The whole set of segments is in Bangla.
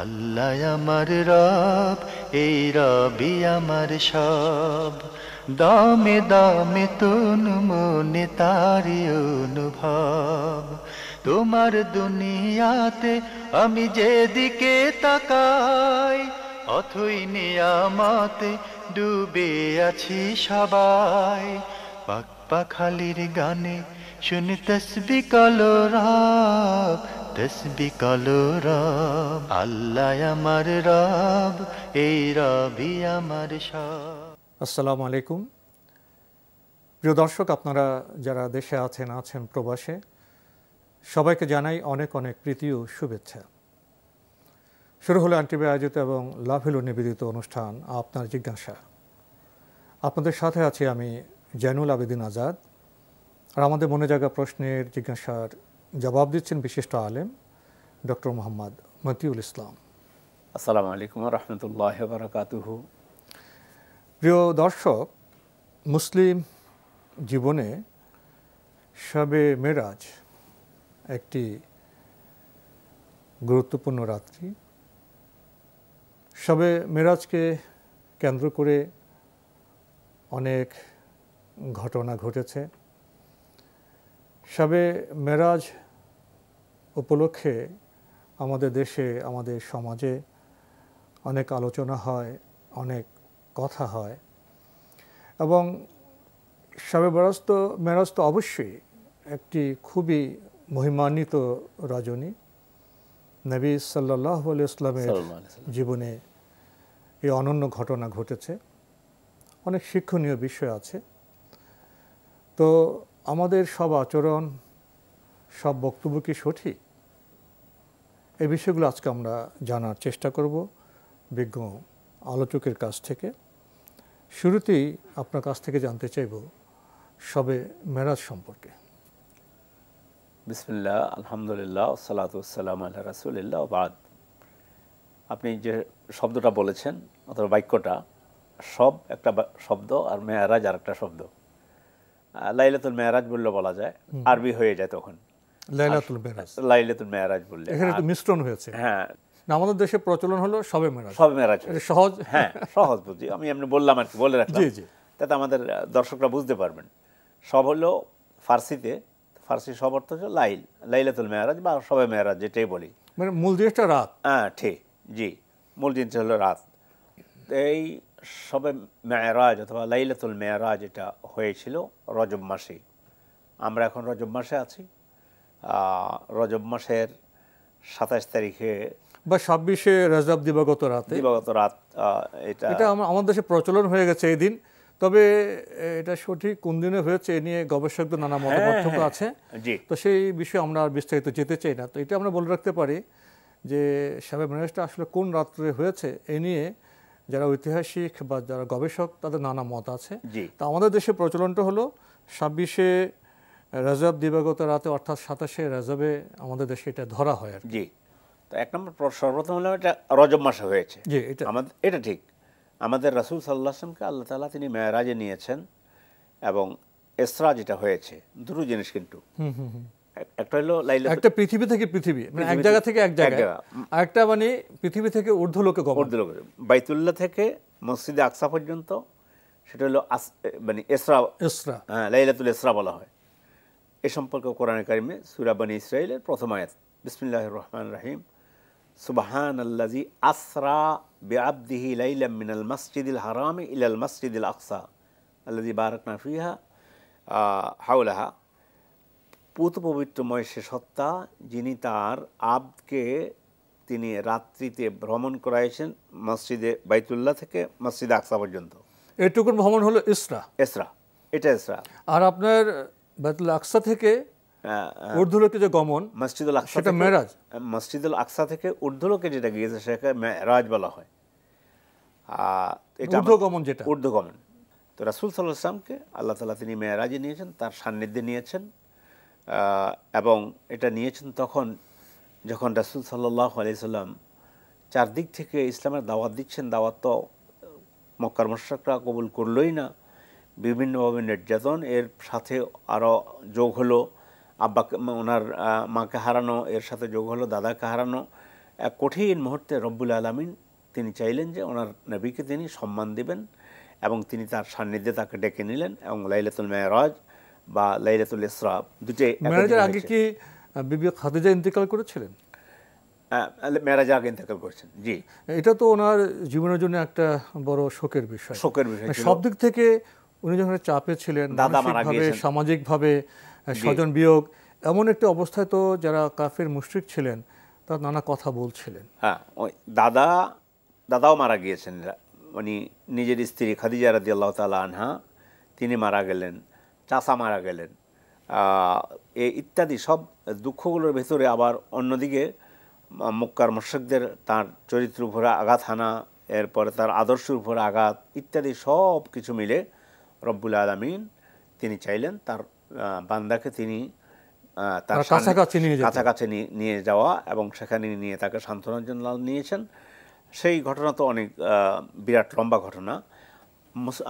আল্লাহ আমার রব, এই রবি আমার সব। দামে দামে তন মনে তারি অনুভব। তোমার দুনিয়াতে আমি যেদিকে তাকাই, অথই নিয়ামতে ডুবে আছি সবাই। পাক পাখালির গানে শুনি তসবি কলো রব, তসবি কলো রব। আল্লাহ আমার রব, এই রবি আমার সব। আসসালামু আলাইকুম প্রিয় দর্শক, আপনারা যারা দেশে আছেন প্রবাসে, সবাইকে জানাই অনেক অনেক প্রীতি ও শুভেচ্ছা। শুরু হলো আনটিভি আয়োজিত এবং লাভেলু নিবেদিত অনুষ্ঠান আপনার জিজ্ঞাসা। আপনাদের সাথে আছি আমি জয়নুল আবেদিন আজাদ। আর আমাদের মনে জাগা প্রশ্নের জিজ্ঞাসার জবাব দিচ্ছেন বিশিষ্ট আলেম ডক্টর মোহাম্মদ মতিউল ইসলাম। আসসালামু আলাইকুম ওয়া রাহমাতুল্লাহি ওয়া বারাকাতুহু। প্রিয় দর্শক, মুসলিম জীবনে শবে মেরাজ একটি গুরুত্বপূর্ণ রাত্রি। শবে মেরাজকে কেন্দ্র করে অনেক ঘটনা ঘটেছে। শবে মেরাজ উপলক্ষে আমাদের দেশে, আমাদের সমাজে অনেক আলোচনা হয়, অনেক কথা হয় এবং শবে মেরাজ তো অবশ্যই একটি খুবই মহিমান্বিত রজনী। নবী সাল্লাল্লাহু আলাইহি ওয়াসাল্লামের জীবনে এই অনন্য ঘটনা ঘটেছে, অনেক শিক্ষণীয় বিষয় আছে। তো আমাদের সব আচরণ, সব বক্তব্য কি সঠিক? এই বিষয়গুলো আজকে আমরা জানার চেষ্টা করব বিজ্ঞ আলোচকের কাছ থেকে। শুরুতেই আপনার কাছ থেকে জানতে চাইব শবে মেরাজ সম্পর্কে। বিসমিল্লাহ, আলহামদুলিল্লাহ, ওয়াসসালাতু ওয়াসসালামু আলা রাসূলিল্লাহ ওয়া বাদ। আপনি যে শব্দটা বলেছেন অথবা বাক্যটা, সব একটা শব্দ আর মেয়ারাজ আর একটা শব্দ। লাইলাতুল মেয়ারাজ বললে বলা যায়, আরবি হয়ে যায় তখন লাইলাতুল মেয়ারাজ বললে। এখানে তো মিশ্রণ হয়েছে। হ্যাঁ, আমাদের দেশে প্রচলন হলো শবে মেরাজ। শবে মেরাজ সহজ, হ্যাঁ সহজ বুঝি, আমি এমনি বললাম আর কি, বলে রাখলাম, তাতে আমাদের দর্শকরা বুঝতে পারবেন। সব হলো ফার্সিতে, ফার্সি সব অর্থ হচ্ছে লাইলাতুল মেয়ারাজ বা শবে মেয়ারাজ, যেটাই বলি। মানে মূল জিনিসটা রাত। হ্যাঁ ঠিক, জি, মূল জিনিস হলো রাত। এই শবে মেয়ারাজ অথবা লাইলাতুল মেয়ারাজ এটা হয়েছিল রজব মাসে। আমরা এখন রজব মাসে আছি। রজব মাসের 27 তারিখে বা 26শে রজব দিবাগত রাত, এটা আমাদের দেশে প্রচলন হয়ে গেছে এই দিন। তবে এটা সঠিক কোন দিনে হয়েছে এ নিয়ে গবেষকদের নানা মতপার্থক্য আছে। তো সেই বিষয়ে আমরা আর বিস্তারিত যেতে চাই না। তো এটা আমরা বলে রাখতে পারি যে শবে মেরাজটা আসলে কোন রাত্রে হয়েছে এ নিয়ে যারা ঐতিহাসিক বা যারা গবেষক তাদের নানা মত আছে। তো আমাদের দেশে প্রচলনটা হলো 26শে রজব দিবাগত রাতে, অর্থাৎ 27শে রজবে আমাদের দেশে এটা ধরা হয় আর জি। তো এক নম্বর সর্বপ্রথম হলো এটা রজব মাসে হয়েছে। জি, এটা ঠিক। আমাদের রাসূল সাল্লাল্লাহু আলাইহি ওয়াসাল্লামকে আল্লাহ তাআলা তিনি মেরাজে নিয়েছেন এবং ইসরা যেটা হয়েছে, দুটো জিনিস কিন্তু। একটা হলো একটা পৃথিবী থেকে পৃথিবী, মানে এক জায়গা থেকে এক জায়গায়, আর একটা মানে পৃথিবী থেকে ঊর্ধ্বলোকে গমন। বাইতুল্লাহ থেকে মসজিদে আকসা পর্যন্ত, সেটা হলো মানে ইসরা। হ্যাঁ, লাইলাতুল ইসরা বলা হয়। এ সম্পর্কে কোরআনে কারিমে সূরা বনী ইসরাঈলের প্রথম আয়াত, বিসমিল্লাহির রহমানির রহিম, সুবহানাল্লাযী আসরা বিআবদিহি লাইলাম মিনাল মাসজিদিল হারামি ইলাল মাসজিদিল আকসা আল্লাযী বারাকনা ফিহা হাওলাহা। পুত পবিত্রময় সে সত্তা, যিনি তার আবদকে তিনি রাত্রিতে ভ্রমণ করাইছেন মসজিদে বাইতুল্লাহ থেকে মসজিদে আকসা পর্যন্ত। এটুকুন ভ্রমণ হলো ইসরা। এটা ইসরা। আর আপনার বাইতুল আকসা থেকে ঊর্ধ্বলোকে যে গমন, মসজিদুল আকসা, সেটা মেরাজ। মসজিদুল আকসা থেকে ঊর্ধ্বলোকে যেটা গিয়েছে সেটাকে মেরাজ বলা হয়। এটা ঊর্ধ্বগমন, যেটা ঊর্ধ্বগমন। তো রাসূল সাল্লাল্লাহু আলাইহি ওয়াসাল্লামকে আল্লাহ তাআলা তিনি মেরাজে নিয়েছেন, তার সান্নিধ্যে নিয়েছেন। এবং এটা নিয়েছেন তখন যখন রাসূল সাল্লাল্লাহু আলাইহি ওয়াসাল্লাম চারদিক থেকে ইসলামের দাওয়াত দিচ্ছেন। দাওয়াত তো মক্কার মুশরিকরা কবুল করলই না, বিভিন্নভাবে নির্যাতন, এর সাথে আরও যোগ হলো আব্বাকে, ওনার মাকে হারানো, এর সাথে যোগ হলো দাদাকে হারানো, এক কঠিন মুহূর্তে রব্বুল আলামিন তিনি চাইলেন যে ওনার নবীকে তিনি সম্মান দিবেন এবং তিনি তার সান্নিধ্যে তাকে ডেকে নিলেন এবং লাইলাতুল মেরাজ বা লাইলাতুল ইসরা দুটোই মেরাজের আগে কি বিবি খাদিজা ইন্তেকাল করেছিলেন? মেরাজের আগে ইন্তেকাল করেছেন, জি। এটা তো ওনার জীবনের জন্য একটা বড় শোকের বিষয়। সব দিক থেকে উনি যখন চাপে ছিলেন, দাদা মারা গিয়েছেন, সামাজিকভাবে স্বজন বিয়োগ, এমন একটা অবস্থায় তো যারা কাফের মুশরিক ছিলেন তারা নানা কথা বলছিলেন। হ্যাঁ, ওই দাদাও মারা গিয়েছেন, উনি নিজের স্ত্রী খাদিজা রাদিয়াল্লাহু তাআলা আনহা তিনি মারা গেলেন, চাচা মারা গেলেন, ইত্যাদি সব দুঃখগুলোর ভেতরে আবার অন্যদিকে মক্কার মুশরিকদের তার চরিত্রের উপরে আঘাত হানা, এরপরে তার আদর্শের উপরে আঘাত ইত্যাদি সব কিছু মিলে রব্বুল আলামিন তিনি চাইলেন তার বান্দাকে তিনি তার কাছাকাছি নিয়ে যাওয়া এবং সেখানে নিয়ে তাকে সান্ত্বনার জন্য নিয়েছেন। সেই ঘটনা তো অনেক বিরাট লম্বা ঘটনা।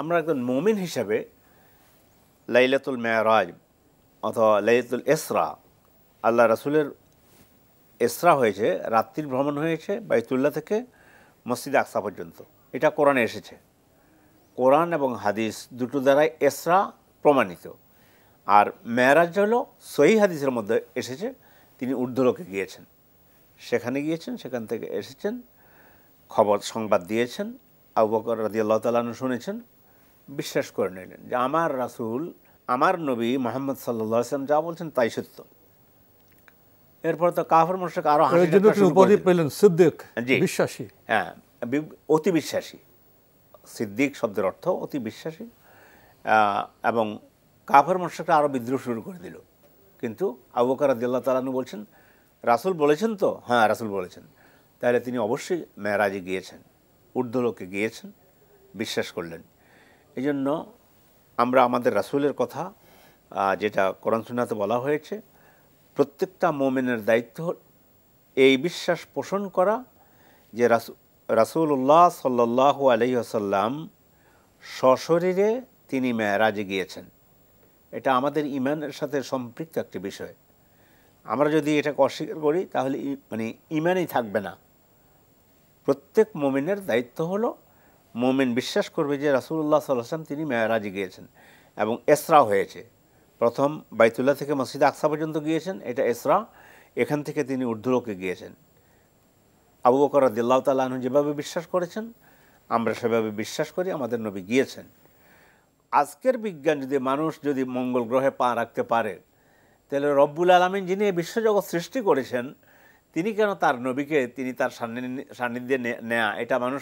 আমরা একজন মুমিন হিসাবে লাইলাতুল মেরাজ অথবা লাইলাতুল ইসরা, আল্লাহ রাসূলের ইসরা হয়েছে, রাত্রির ভ্রমণ হয়েছে বাইতুল্লাহ থেকে মসজিদে আকসা পর্যন্ত। এটা কোরআনে এসেছে, কোরআন এবং হাদিস দুটো দ্বারাই ইসরা প্রমাণিত। আর মেরাজ হলো সহিহ হাদিসের মধ্যে এসেছে, তিনি ঊর্ধ্বলোকে গিয়েছেন, সেখানে গিয়েছেন, সেখান থেকে এসেছেন, খবর সংবাদ দিয়েছেন, আবু বকর রাদিয়াল্লাহু তাআলা আনহু শুনেছেন, বিশ্বাস করে নিলেন যে আমার রাসূল, আমার নবী মুহাম্মদ সাল্লাল্লাহু আলাইহি ওয়াসাল্লাম যা বলছেন তাই সত্য। এরপর তো কাফের মুশরিক আরো উপাধি পেলেন সিদ্দিক, বিশ্বাসী। হ্যাঁ, অতি বিশ্বাসী। সিদ্দিক শব্দের অর্থ অতি বিশ্বাসী। এবং কাফের মুশরিকরা আরো বিদ্রোহ শুরু করে দিল। কিন্তু আবু বকর রাদিয়াল্লাহু তাআলা আনহু বলছেন, রাসূল বলেছেন তো? হ্যাঁ, রাসূল বলেছেন। তাহলে তিনি অবশ্যই মেরাজে গিয়েছেন, ঊর্ধ্বলোকে গিয়েছেন, বিশ্বাস করলেন। এই জন্য আমরা আমাদের রাসূলের কথা যেটা কোরআন সুন্নাহতে বলা হয়েছে, প্রত্যেকটা মুমিনের দায়িত্ব এই বিশ্বাস পোষণ করা যে রাসূলুল্লাহ সাল্লাল্লাহু আলাইহি ওয়াসাল্লাম সশরীরে তিনি মেরাজে গিয়েছেন। এটা আমাদের ঈমানের সাথে সম্পৃক্ত একটি বিষয়। আমরা যদি এটাকে অস্বীকার করি তাহলে ঈমানই থাকবে না। প্রত্যেক মুমিনের দায়িত্ব হলো মুমিন বিশ্বাস করবে যে রাসূলুল্লাহ সাল্লাল্লাহু আলাইহি ওয়াসাল্লাম তিনি মেরাজে গিয়েছেন এবং ইসরা হয়েছে। প্রথম বাইতুল্লাহ থেকে মসজিদে আকসা পর্যন্ত গিয়েছেন, এটা ইসরা। এখান থেকে তিনি ঊর্ধ্বলোকে গিয়েছেন। আবু বকর রাদিয়াল্লাহু তাআলা আনহু যেভাবে বিশ্বাস করেছেন আমরা সেভাবে বিশ্বাস করি আমাদের নবী গিয়েছেন। আজকের বিজ্ঞান মানুষ যদি মঙ্গল গ্রহে পা রাখতে পারে, তাহলে রব্বুল আলামিন যিনি বিশ্বজগৎ সৃষ্টি করেছেন তিনি কেন তার নবীকে তিনি তার সান্নিধ্যে নেয়া, এটা মানুষ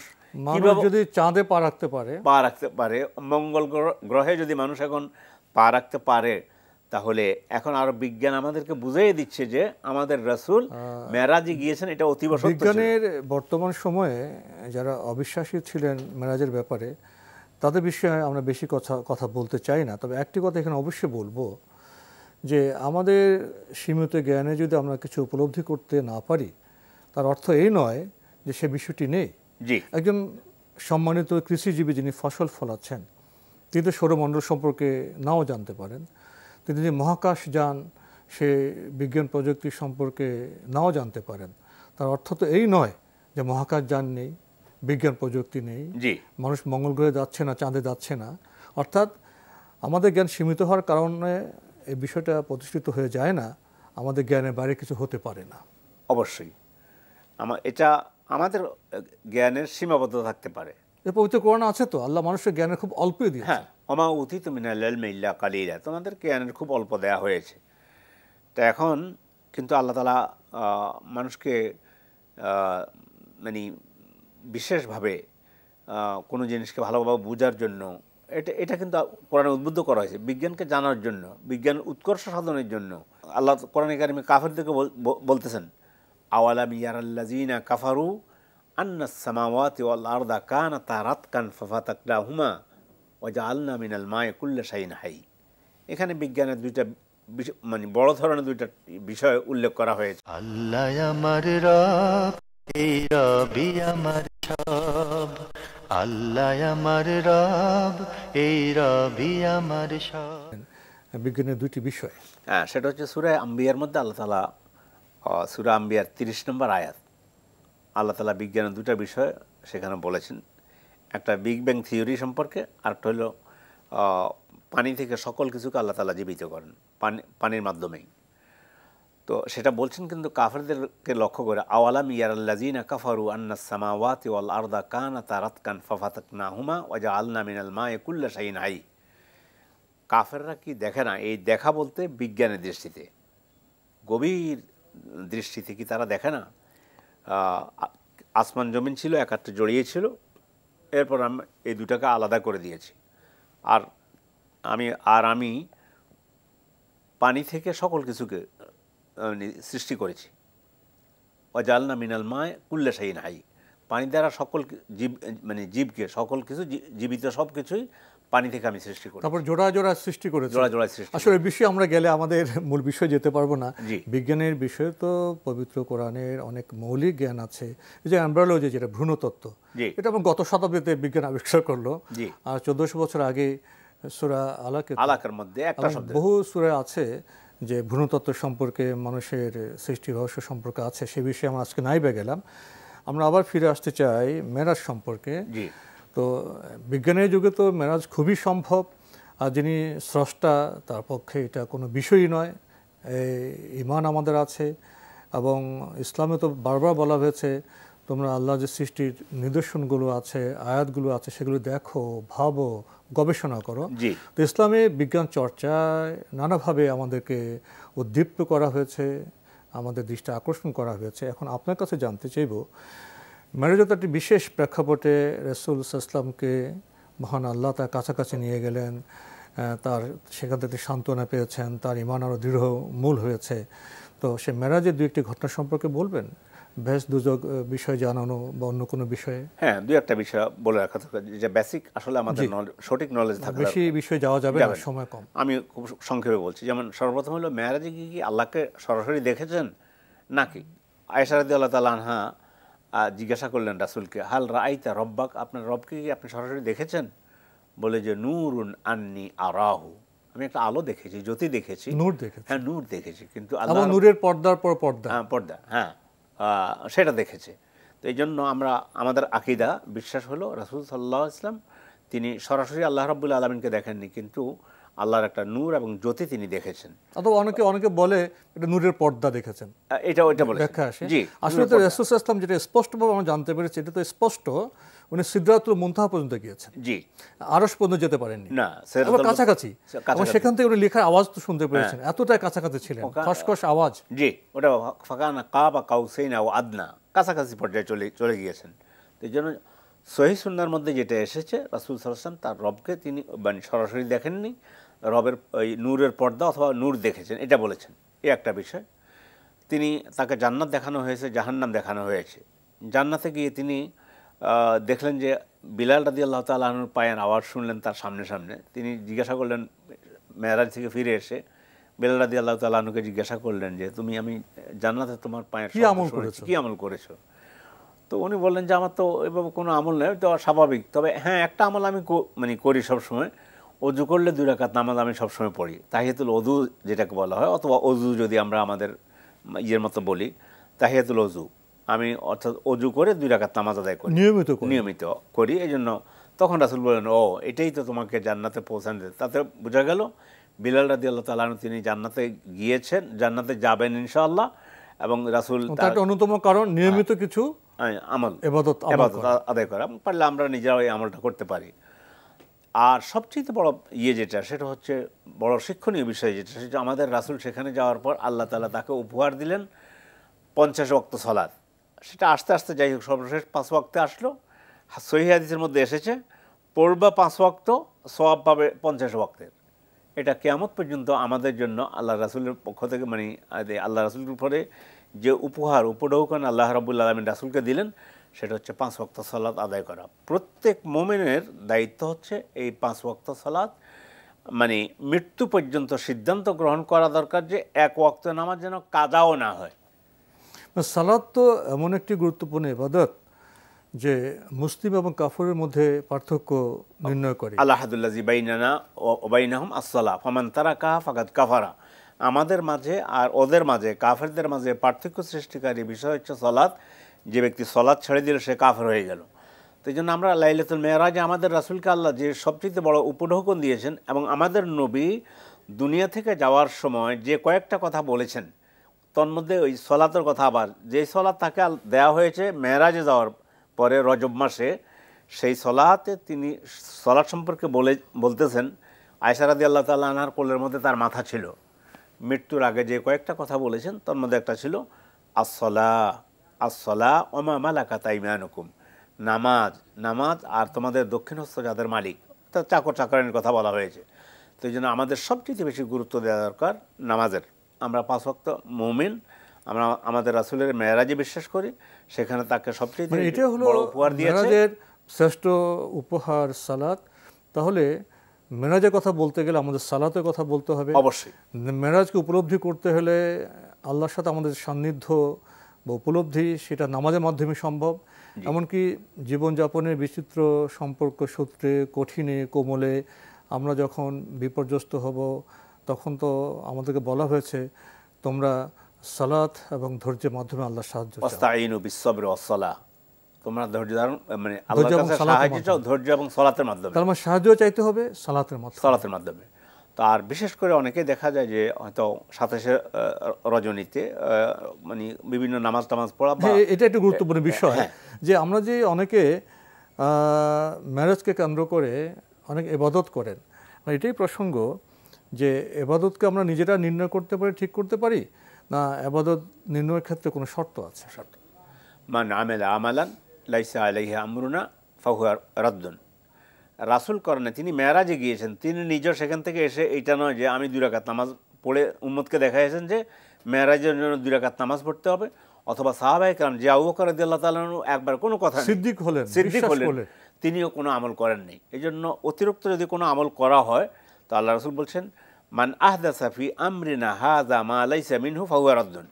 কিভাবে যদি চাঁদে পা রাখতে পারে, মঙ্গল গ্রহে যদি মানুষ এখন পা রাখতে পারে, তাহলে এখন আরো বিজ্ঞান আমাদেরকে বুঝিয়ে দিচ্ছে যে আমাদের রাসূল মেরাজে গিয়েছেন। এটা অতীব সত্য। বিজ্ঞানের বর্তমান সময়ে যারা অবিশ্বাসী ছিলেন মেরাজের ব্যাপারে, তাদের বিষয়ে আমরা বেশি কথা বলতে চাই না। তবে একটি কথা এখানে অবশ্যই বলবো যে আমাদের সীমিত জ্ঞানে যদি আমরা কিছু উপলব্ধি করতে না পারি, তার অর্থ এই নয় যে সে বিষয়টি নেই। একজন সম্মানিত কৃষিজীবী যিনি ফসল ফলাচ্ছেন, তিনি তো সৌরমণ্ডল সম্পর্কে নাও জানতে পারেন। তিনি যদি মহাকাশ যান, সে বিজ্ঞান প্রযুক্তি সম্পর্কে নাও জানতে পারেন। তার অর্থ তো এই নয় যে মহাকাশ যান নেই, বিজ্ঞান প্রযুক্তি নেই, মানুষ মঙ্গল গ্রহে যাচ্ছে না, চাঁদে যাচ্ছে না। অর্থাৎ আমাদের জ্ঞান সীমিত হওয়ার কারণে এই বিষয়টা প্রতিষ্ঠিত হয়ে যায় না, আমাদের জ্ঞানের বাইরে কিছু হতে পারে না। অবশ্যই এটা আমাদের জ্ঞানের সীমাবদ্ধতা থাকতে পারে। পবিত্র কোরআন আছে তো, আল্লাহ মানুষের জ্ঞানের খুব অল্পই দিয়েছে। হ্যাঁ, ওমা উতীতু মিনাল ইলমি ইল্লা কালিলা, তোমাদের জ্ঞানের খুব অল্প দেয়া হয়েছে। তো এখন কিন্তু আল্লাহ তাআলা মানুষকে বিশেষভাবে কোনো জিনিসকে ভালোভাবে বোঝার জন্য এটা কিন্তু কোরআনে উদ্বুদ্ধ করা হয়েছে, বিজ্ঞানকে জানার জন্য, বিজ্ঞান উৎকর্ষ সাধনের জন্য। আল্লাহ কোরআনে কারিমে কাফিরদেরকে বলতেছেন, আওয়ালাম ইয়ারাল্লাযিনা কাফারু আন্নাস সামাওয়াতি ওয়াল আরদা কানাতা রাতকান ফাফাতাকনাহুমা ওয়া জাআলনা মিনাল মা'i কুল্লা শাইইন হাই। এখানে বিজ্ঞানের দুইটা বড় ধরনের দুইটা বিষয় উল্লেখ করা হয়েছে। আল্লাহ আমার রব, এই রবই আমার সব। আল্লাহ আমার রব, এই রবই আমার সব। বিজ্ঞানের দুইটি বিষয়, সেটা হচ্ছে সূরা আম্বিয়ার মধ্যে আল্লাহ তাআলা সূরা আম্বিয়ার 30 নম্বর আয়াত, আল্লাহ তাআলা বিজ্ঞানের দুটো বিষয় সেখানে বলেছেন, একটা বিগ ব্যাং থিওরি সম্পর্কে, আরেকটা হলো পানি থেকে সকল কিছুকে আল্লাহ তাআলা জীবিত করেন পানির মাধ্যমেই। তো সেটা বলছেন কিন্তু কাফেরদেরকে লক্ষ্য করে, আওয়ালাম ইয়ারাল্লাযিনা কাফারু আন্নাস সামাওয়াতি ওয়াল আরদা কানাতা রাতকান ফাফাতাকনাহুমা ওয়া জাআলনা মিনাল মাই কুল্লা শাইইন হাই। কাফেররা কি দেখে না? এই দেখা বলতে বিজ্ঞানের দৃষ্টিতে, গভীর দৃষ্টিতে কি তারা দেখে না? আসমান জমিন ছিল একাত্রে জড়িয়ে ছিল, এরপর আমি এই দুটাকে আলাদা করে দিয়েছি, আর আমি পানি থেকে সকল কিছুকে সৃষ্টি করেছি। ওয়াজালনা মিনাল মায় কুল্লা শাইইন হাই, পানি দ্বারা সকল জীব মানে জীবকে সকল কিছু জীবিত সব কিছুই পানি থেকে আমি সৃষ্টি করি। তারপর জোড়া জোড়া সৃষ্টি করেছি। জোড়া জোড়া সৃষ্টি। আসলে এই বিষয়ে আমরা গেলে আমাদের মূল বিষয় যেতে পারবো না। বিজ্ঞানের বিষয়ে তো পবিত্র কোরআনের অনেক মৌলিক জ্ঞান আছে। এই যে এমব্রিওলজি, যেটা ভ্রূণতত্ত্ব, এটা আমার গত শতাব্দীতে বিজ্ঞান আবিষ্কার করলো। আর 1400 বছর আগে সূরা আলাকের মধ্যে একটা শব্দ, বহু সূরা আছে যে ভ্রূণতত্ত্ব সম্পর্কে, মানুষের সৃষ্টি রহস্য সম্পর্কে আছে। সে বিষয়ে আমরা আজকে নাই গেলাম। আমরা আবার ফিরে আসতে চাই মেরাজ সম্পর্কে। তো বিজ্ঞানের যুগে তো মেরাজ খুবই সম্ভব, আর যিনি স্রষ্টা তার পক্ষে এটা কোনো বিষয়ই নয়। ঈমান আমাদের আছে, এবং ইসলামে তো বারবার বলা হয়েছে তোমরা আল্লাহ যে সৃষ্টির নিদর্শনগুলো আছে, আয়াতগুলো আছে, সেগুলো দেখো, ভাবো, গবেষণা করো। তো ইসলামে বিজ্ঞান চর্চায় নানাভাবে আমাদেরকে উদ্দীপ্ত করা হয়েছে, আমাদের দৃষ্টি আকর্ষণ করা হয়েছে। এখন আপনার কাছে জানতে চাইব, মেরাজে তো একটি বিশেষ প্রেক্ষাপটে রাসূল সাল্লাল্লাহু আলাইহি ওয়াসাল্লামকে মহান আল্লাহ তার কাছাকাছি নিয়ে গেলেন, তার সেখান থেকে সান্ত্বনা পেয়েছেন, তার ঈমান আরও দৃঢ় মূল হয়েছে। তো সে মেরাজের দু একটি ঘটনা সম্পর্কে বলবেন, বেশ দুযোগ বিষয় জানানো বা অন্য কোনো বিষয়ে? হ্যাঁ, দুই একটা বিষয় বলে রাখা থাকে, যে বেসিক আসলে আমাদের সঠিক নলেজ থাকে। বেশি বিষয় যাওয়া যাবে না, সময় কম। আমি খুব সংক্ষেপে বলছি। যেমন সর্বপ্রথম হলো, মেরাজে কি আল্লাহকে সরাসরি দেখেছেন নাকি? আয়েশা রাদিয়াল্লাহু তাআলা আনহা জিজ্ঞাসা করলেন রাসূলকে, হাল রাআইতা রব্বাক, আপনার রবকে কি আপনি সরাসরি দেখেছেন? বলে যে নূরুন আন্নি আরাহু, আমি একটা আলো দেখেছি, জ্যোতি দেখেছি। নূর দেখেছি? হ্যাঁ, নূর দেখেছি, কিন্তু আল্লাহ নূরের পর্দার পর পর্দা, পর্দা, হ্যাঁ, সেটা দেখেছে। তো এই জন্য আমাদের আকীদা বিশ্বাস হলো রাসূল সাল্লাল্লাহু আলাইহি ওয়াসাল্লাম তিনি সরাসরি আল্লাহ রাব্বুল আলামিনকে দেখেননি, কিন্তু আল্লাহর একটা নূর এবং জ্যোতি তিনি দেখেছেন। অথবা অনেকে বলে এটা নূরের পর্দা দেখেছেন, এটা বলে ব্যাখ্যা আসে। আসলে তো রাসূল সাল্লাল্লাহু আলাইহি ওয়াসাল্লাম যেটা স্পষ্টভাবে আমরা জানতে পেরেছি, এটা তো স্পষ্ট, উনি সিদরাতুল মুনতাহা পর্যন্ত গিয়েছেন, আরশ পর্যন্ত যেতে পারেননি না, কাছাকাছি। সেখান থেকে উনি লেখার আওয়াজ তো শুনতে পেরেছেন, এতটাই কাছাকাছি ছিলেন, খসখস আওয়াজ। ওটা ফাকানা কাবা কাউসাইন আও আদনা, কাছাকাছি পর্যায়ে চলে গিয়েছেন। এই জন্য সহিহ সুন্নাহর মধ্যে যেটা এসেছে, রাসূল সাল্লাল্লাহু আলাইহি ওয়াসাল্লাম তার রবকে তিনি সরাসরি দেখেননি, রবের ওই নূরের পর্দা অথবা নূর দেখেছেন, এটা বলেছেন। এই একটা বিষয়। তাকে জান্নাত দেখানো হয়েছে, জাহান্নাম দেখানো হয়েছে। জান্নাতে গিয়ে তিনি দেখলেন যে বিলাল রাদিয়াল্লাহু তাআলা আনহুর পায়ের আওয়াজ শুনলেন তার সামনে সামনে। তিনি জিজ্ঞাসা করলেন, মেরাজ থেকে ফিরে এসে বিলাল রাদিয়াল্লাহু তাআলা আনহুকে জিজ্ঞাসা করলেন যে তুমি আমি জান্নাতে তোমার পায়ের কি আমল করেছো? তো উনি বললেন যে আমার তো এভাবে কোনো আমল নেই, তো স্বাভাবিক, তবে হ্যাঁ একটা আমল আমি করি সবসময়, অজু করলে 2 রাকাত নামাজ আমি সবসময় পড়ি, তাহিয়াতুল ওযু যেটাকে বলা হয়, অথবা অজু যদি আমরা আমাদের ইয়ের মতো বলি, তাহিয়াতুল ওযু, আমি অর্থাৎ অজু করে 2 রাকাত নামাজ আদায় করি, নিয়মিত করি। এই জন্য তখন রাসূল বললেন, ও এটাই তো তোমাকে জান্নাতে পৌঁছানো দেবে। তাতে বোঝা গেল বিলাল রাদিয়াল্লাহু তাআলা আনহু তিনি জান্নাতে গিয়েছেন, জান্নাতে যাবেন ইনশাআল্লাহ। এবং রাসূল তার অন্যতম কারণ নিয়মিত কিছু আমল, ইবাদত আদায় করা, পারলে আমরা নিজেরা এই আমলটা করতে পারি। আর সবচেয়ে বড় যেটা, সেটা হচ্ছে বড় শিক্ষণীয় বিষয় যেটা, সেটা আমাদের রাসূল সেখানে যাওয়ার পর আল্লাহ তাআলা তাকে উপহার দিলেন 50 ওয়াক্ত সালাত। সেটা আস্তে আস্তে যাই হোক সর্বশেষ 5 ওয়াক্তে আসলো। সহিহ হাদিসের মধ্যে এসেছে পড়বা 5 ওয়াক্ত, সওয়াব পাবে 50 ওয়াক্তের। এটা কিয়ামত পর্যন্ত আমাদের জন্য আল্লাহ রাসূলের পক্ষ থেকে, আল্লাহ রাসূলের উপরে যে উপঢৌকন আল্লাহ রাব্বুল আলামিন রাসূলকে দিলেন, সেটা হচ্ছে 5 ওয়াক্ত সালাত আদায় করা। প্রত্যেক মুমিনের দায়িত্ব হচ্ছে এই 5 ওয়াক্ত সালাত মৃত্যু পর্যন্ত সিদ্ধান্ত গ্রহণ করা দরকার যে 1 ওয়াক্ত নামাজ যেন কাজাও না হয়। সালাত তো এমন একটি গুরুত্বপূর্ণ ইবাদত যে মুসলিম এবং কাফিরের মধ্যে পার্থক্য নির্ণয় করে। আল্লাহুল্লাযী বাইনানা ওয়া বাইনাহুম আস-সালাহ ফামান তারাকাহা ফাকাদ কাফারা। আমাদের মাঝে আর ওদের মাঝে, কাফেরদের মাঝে পার্থক্য সৃষ্টিকারী বিষয় হচ্ছে সালাত। যে ব্যক্তি সালাত ছেড়ে দিল সে কাফের হয়ে গেল। তো এই জন্য আমরা লাইলাতুল মেরাজে আমাদের রাসূলকে আল্লাহ যে সবচেয়ে বড় উপঢৌকন দিয়েছেন, এবং আমাদের নবী দুনিয়া থেকে যাওয়ার সময় যে কয়েকটা কথা বলেছেন তন্মধ্যে ওই সলাতের কথা, আবার যেই সলাত তাকে দেওয়া হয়েছে মেরাজে যাওয়ার পরে রজব মাসে, সেই সলাতে তিনি সলাত সম্পর্কে বলতেছেন আয়েশা রাদিয়াল্লাহু তাআলা আনহার কোলের মধ্যে তার মাথা ছিল। মৃত্যুর আগে যে কয়েকটা কথা বলেছেন তার মধ্যে একটা ছিল আসসালা ওমা মালাকাত আইমানুকুম, নামাজ নামাজ আর তোমাদের দক্ষিণহস্ত যাদের মালিক, তা চাকর চাকরানির কথা বলা হয়েছে। তো এই জন্য আমাদের সবচেয়ে বেশি গুরুত্ব দেওয়া দরকার নামাজের। আমরা 5 ওয়াক্ত মুমিন, আমরা আমাদের রাসূলের মেরাজে বিশ্বাস করি, সেখানে তাকে সবচেয়ে বড় উপহার দিয়েছে, মেরাজের শ্রেষ্ঠ উপহার সালাত। তাহলে মেরাজের কথা বলতে গেলে আমাদের সালাতের কথা বলতে হবে অবশ্যই। মেরাজকে উপলব্ধি করতে হলে আল্লাহর সাথে আমাদের সান্নিধ্য বা উপলব্ধি সেটা নামাজের মাধ্যমে সম্ভব। এমনকি জীবনযাপনের বিচিত্র সম্পর্ক সূত্রে, কঠিনে কোমলে আমরা যখন বিপর্যস্ত হব, তখন তো আমাদেরকে বলা হয়েছে তোমরা সালাত এবং ধৈর্যের মাধ্যমে আল্লাহর সাহায্য চাও। ওয়াস্তাঈনু বিস-সাবরি ওয়াস-সালাহ, তোমরা ধৈর্য ধারণ, মানে আল্লাহর কাছে সাহায্য চাও ধৈর্য এবং সালাতের মাধ্যমে। তার মানে সাহায্য চাইতে হবে সালাতের মাধ্যমে। তার বিশেষ করে অনেকেই দেখা যায় যে হয়তো 27 রজনীতে মানে বিভিন্ন নামাজ টামাজ পড়া, এটা একটু গুরুত্বপূর্ণ বিষয় যে আমরা যে অনেকে ম্যারেজকে কেন্দ্র করে অনেক ইবাদত করেন, এটাই প্রসঙ্গ যে ইবাদতকে আমরা নিজেরা নির্ণয় করতে পারি, ঠিক করতে পারি না ইবাদত নির্ণয়ের ক্ষেত্রে কোনো শর্ত আছে? শর্ত, মান আমিলা আমালান লাইসা আলাইহি আমরুনা ফাহুয়া রাদ্দুন। রাসূল করেন, তিনি মেরাজে গিয়েছেন, তিনি নিজেও সেখান থেকে এসে এইটা নয় যে আমি 2 রাকাত নামাজ পড়ে উম্মতকে দেখাইছেন যে মেরাজের জন্য 2 রাকাত নামাজ পড়তে হবে, অথবা সাহাবায়ে কেরাম যে আবু বকর রাদিয়াল্লাহু তাআলা একবার কোনো কথা সিদ্দিক হলেন তিনিও কোনো আমল করেননি। এই জন্য অতিরিক্ত যদি কোনো আমল করা হয় তো আল্লাহ রাসূল বলছেন মান আহদাসা ফি আমরিনা হাযা মা লাইসা মিনহু ফাহুয়া রাদ্দুন।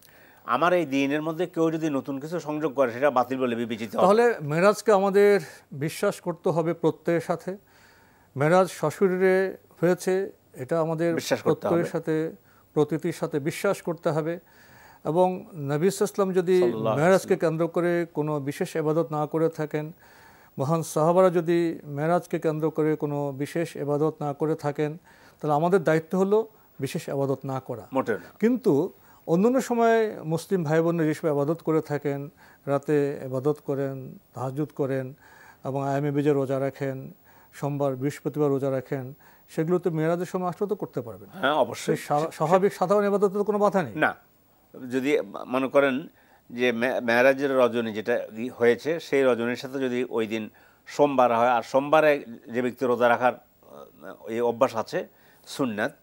আমার এই দ্বীনের মধ্যে কেউ যদি নতুন কিছু সংযোগ করে সেটা বাতিল বলে বিবেচিত হবে। তাহলে মেরাজকে আমাদের বিশ্বাস করতে হবে প্রত্যয়ের সাথে। মেরাজ সশরীরে হয়েছে এটা আমাদের প্রত্যয়ের সাথে, প্রতীতির সাথে বিশ্বাস করতে হবে। এবং নবী সাল্লাল্লাহু আলাইহি ওয়াসাল্লাম যদি মেরাজকে কেন্দ্র করে কোনো বিশেষ ইবাদত না করে থাকেন, মহান সাহাবারা যদি মেরাজকে কেন্দ্র করে কোনো বিশেষ ইবাদত না করে থাকেন, তাহলে আমাদের দায়িত্ব হলো বিশেষ ইবাদত না করা। কিন্তু অন্যান্য সময় মুসলিম ভাই বোনের যেসব ইবাদত করে থাকেন, রাতে ইবাদত করেন, তাহাজ্জুদ করেন এবং আয়ামে বীজে রোজা রাখেন, সোমবার বৃহস্পতিবার রোজা রাখেন, সেগুলো তো মেরাজের সময় আসলে তো করতে পারবেন। হ্যাঁ অবশ্যই, স্বাভাবিক সাধারণ ইবাদতের কোনো বাধা নেই। না, যদি মনে করেন যে মেরাজের রজনী যেটা হয়েছে সেই রজনীর সাথে যদি ওই দিন সোমবার হয়, আর সোমবারে যে ব্যক্তি রোজা রাখার এই অভ্যাস আছে সুন্নাত,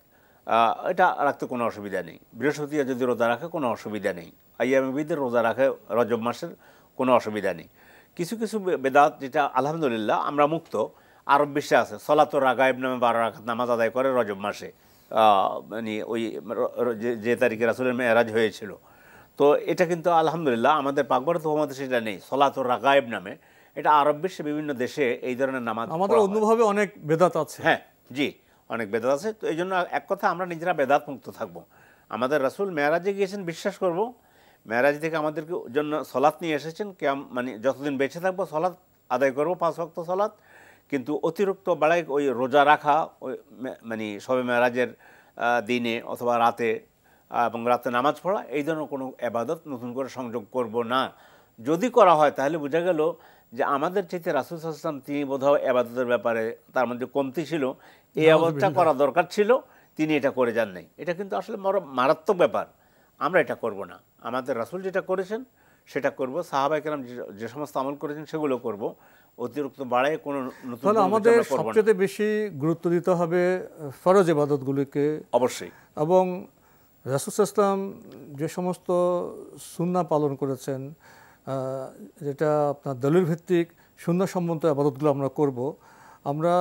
এটা রাখতে কোনো অসুবিধা নেই। বৃহস্পতিবার যদি রোজা রাখে কোনো অসুবিধা নেই। আইয়ামে বীজের রোজা রাখে রজব মাসের কোনো অসুবিধা নেই। কিছু কিছু বেদাত যেটা আলহামদুলিল্লাহ আমরা মুক্ত, আরব বিশ্বে আছে, সলাতুর রাগায়েব নামে 12 রাকাত নামাজ আদায় করে রজব মাসে, মানে ওই যে তারিখে রাসূলের মেরাজ হয়েছিল। তো এটা কিন্তু আলহামদুলিল্লাহ আমাদের পাকবারত উপমহাদেশে সেটা নেই, সলাতুর রাগায়েব নামে। এটা আরব বিশ্বে বিভিন্ন দেশে এই ধরনের নামাজ, আমাদের অন্যভাবে অনেক বেদাত আছে। হ্যাঁ জি, অনেক বেদাত আছে। তো এই জন্য এক কথা আমরা নিজেরা বেদাত মুক্ত থাকবো। আমাদের রাসূল মেরাজে গিয়েছেন, বিশ্বাস করব মেরাজ থেকে আমাদের জন্য সলাত নিয়ে এসেছেন, মানে যতদিন বেঁচে থাকবো সলাত আদায় করবো, 5 ওয়াক্ত সলাত। কিন্তু অতিরিক্ত বাড়ায় ওই রোজা রাখা, ওই মানে শবে মেরাজের দিনে অথবা রাতে এবং রাতে নামাজ পড়া, এই ধরনের কোনো ইবাদত নতুন করে সংযোগ করব না। যদি করা হয় তাহলে বোঝা গেল যে আমাদের চাইতে রাসূল সাল্লাল্লাহু আলাইহি ওয়াসাল্লাম তিনি বোধহয় ইবাদতের ব্যাপারে তার মধ্যে কমতি ছিল, এই ইবাদতটা করা দরকার ছিল, তিনি এটা করে যান নাই। এটা কিন্তু আসলে মারাত্মক ব্যাপার। আমরা এটা করব না, আমাদের রাসূল যেটা করেছেন সেটা করব, সাহাবায়ে কেরাম যে সমস্ত আমল করেছেন সেগুলো করব, অতিরিক্ত বাড়ায় কোনো নতুন। তাহলে আমাদের সবচেয়ে বেশি গুরুত্ব দিতে হবে ফরজ ইবাদতগুলোকে অবশ্যই। এবং রাসূল সাল্লাল্লাহু আলাইহি ওয়াসাল্লাম যে সমস্ত সুন্নাহ পালন করেছেন, যেটা আপনার দলিল ভিত্তিক সুন্নাহসম্মত ইবাদতগুলো আমরা করব। আমরা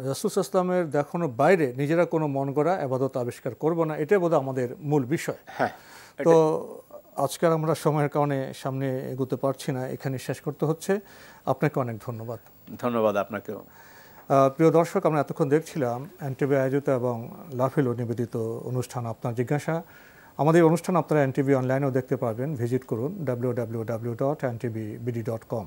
রাসূল সাল্লাল্লাহু আলাইহি ওয়াসাল্লামের দেখানোর বাইরে নিজেরা কোনো মন গড়া ইবাদত আবিষ্কার করব না, এটাই বোধহয় আমাদের মূল বিষয়। হ্যাঁ, তো আজকাল আমরা সময়ের কারণে সামনে এগোতে পারছি না, এখানে শেষ করতে হচ্ছে। আপনাকে অনেক ধন্যবাদ। ধন্যবাদ আপনাকেও। প্রিয় দর্শক, আমরা এতক্ষণ দেখছিলাম এনটিভি আয়োজিত এবং লাফিলো নিবেদিত অনুষ্ঠান আপনার জিজ্ঞাসা। আমাদের অনুষ্ঠান আপনারা এনটিভি অনলাইনেও দেখতে পারবেন, ভিজিট করুন www.ntvbd.com।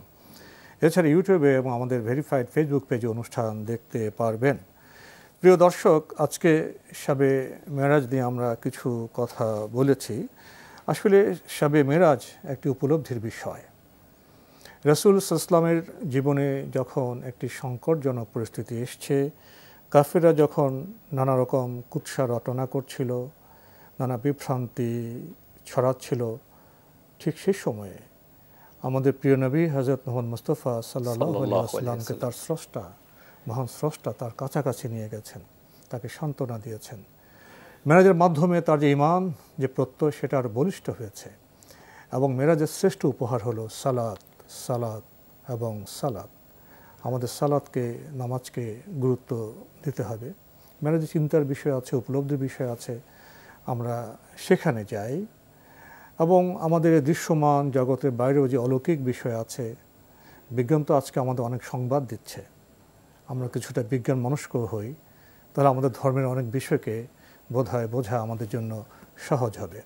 এছাড়া ইউটিউবে এবং আমাদের ভেরিফাইড ফেসবুক পেজে অনুষ্ঠান দেখতে পারবেন। প্রিয় দর্শক, আজকে শবে মেরাজ নিয়ে আমরা কিছু কথা বলেছি। আসলে শবে মেরাজ একটি উপলব্ধির বিষয়। রাসূল সাল্লাল্লাহু আলাইহি ওয়াসাল্লামের জীবনে যখন একটি সংকটজনক পরিস্থিতি এসছে, কাফেররা যখন নানা রকম কুৎসা রটনা করছিল, নানা বিভ্রান্তি ছড়াচ্ছিল, ঠিক সেই সময়ে আমাদের প্রিয় নবী হযরত মুহাম্মদ মুস্তাফা সাল্লাল্লাহু আলাইহি ওয়াসাল্লামকে তার স্রষ্টা, মহান স্রষ্টা তার কাছাকাছি নিয়ে গেছেন, তাকে সান্ত্বনা দিয়েছেন। মেরাজের মাধ্যমে তার যে ঈমান, যে প্রত্যয়, সেটা আরও বলিষ্ঠ হয়েছে। এবং মেরাজের শ্রেষ্ঠ উপহার হলো সালাত, সালাত এবং সালাত। আমাদের সালাতকে, নামাজকে গুরুত্ব দিতে হবে। মেরাজের চিন্তার বিষয় আছে, উপলব্ধির বিষয় আছে, আমরা সেখানে যাই। এবং আমাদের দৃশ্যমান জগতের বাইরেও যে অলৌকিক বিষয় আছে, বিজ্ঞান তো আজকে আমাদের অনেক সংবাদ দিচ্ছে, আমরা কিছুটা বিজ্ঞান মনস্ক হই, তাহলে আমাদের ধর্মের অনেক বিষয়কে বোঝা আমাদের জন্য সহজ হবে।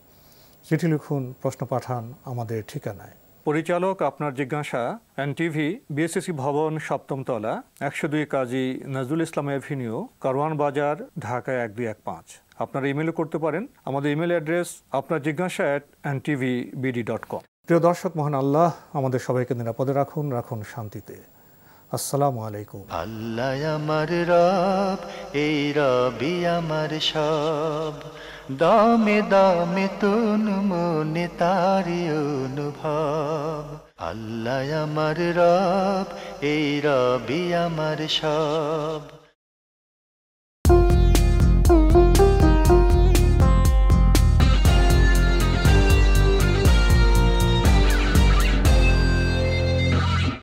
চিঠি লিখুন, প্রশ্ন পাঠান আমাদের ঠিকানায়। পরিচালক আপনার জিজ্ঞাসা, এনটিভি, বিএসসি ভবন, 7ম তলা, 102 কাজী নজরুল ইসলাম এভিনিউ, কারওয়ান বাজার, ঢাকা 1215। আপনারা ইমেলও করতে পারেন। আমাদের ইমেল অ্যাড্রেস আপনার জিজ্ঞাসা @ntvbd.com। প্রিয় দর্শক, মহান আল্লাহ আমাদের সবাইকে নিরাপদে রাখুন, রাখুন শান্তিতে। আসসালামু আলাইকুম। আল্লাহ আমার রব, এই রবি আমার সব, দামে দামে তুন মনে তারি অনুভব। আল্লাহ আমার রব, এই রবি আমার সব।